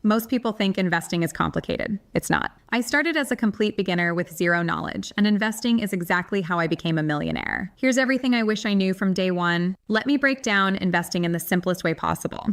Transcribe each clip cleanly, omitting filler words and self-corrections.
Most people think investing is complicated. It's not. I started as a complete beginner with zero knowledge, and investing is exactly how I became a millionaire. Here's everything I wish I knew from day one. Let me break down investing in the simplest way possible.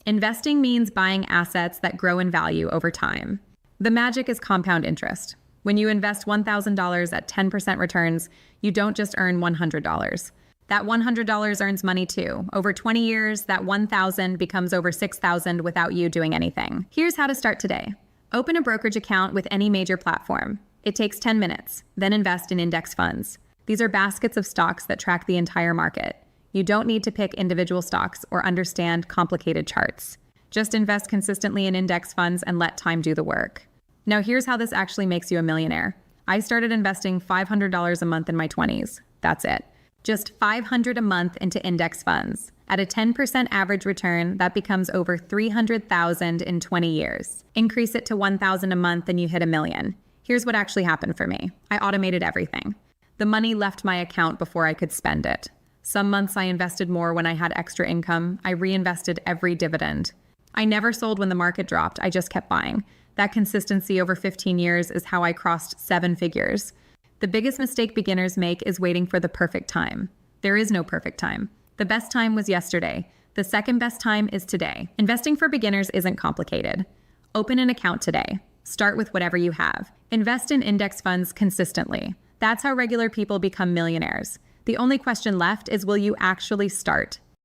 Investing means buying assets that grow in value over time. The magic is compound interest. When you invest $1,000 at 10% returns, you don't just earn $100. That $100 earns money too. Over 20 years, that $1,000 becomes over $6,000 without you doing anything. Here's how to start today. Open a brokerage account with any major platform. It takes 10 minutes. Then invest in index funds. These are baskets of stocks that track the entire market. You don't need to pick individual stocks or understand complicated charts. Just invest consistently in index funds and let time do the work. Now here's how this actually makes you a millionaire. I started investing $500 a month in my 20s. That's it. Just $500 a month into index funds. At a 10% average return, that becomes over $300,000 in 20 years. Increase it to $1,000 a month and you hit $1 million. Here's what actually happened for me. I automated everything. The money left my account before I could spend it. Some months I invested more when I had extra income. I reinvested every dividend. I never sold when the market dropped. I just kept buying. That consistency over 15 years is how I crossed 7 figures. The biggest mistake beginners make is waiting for the perfect time. There is no perfect time. The best time was yesterday. The second best time is today. Investing for beginners isn't complicated. Open an account today. Start with whatever you have. Invest in index funds consistently. That's how regular people become millionaires. The only question left is, will you actually start?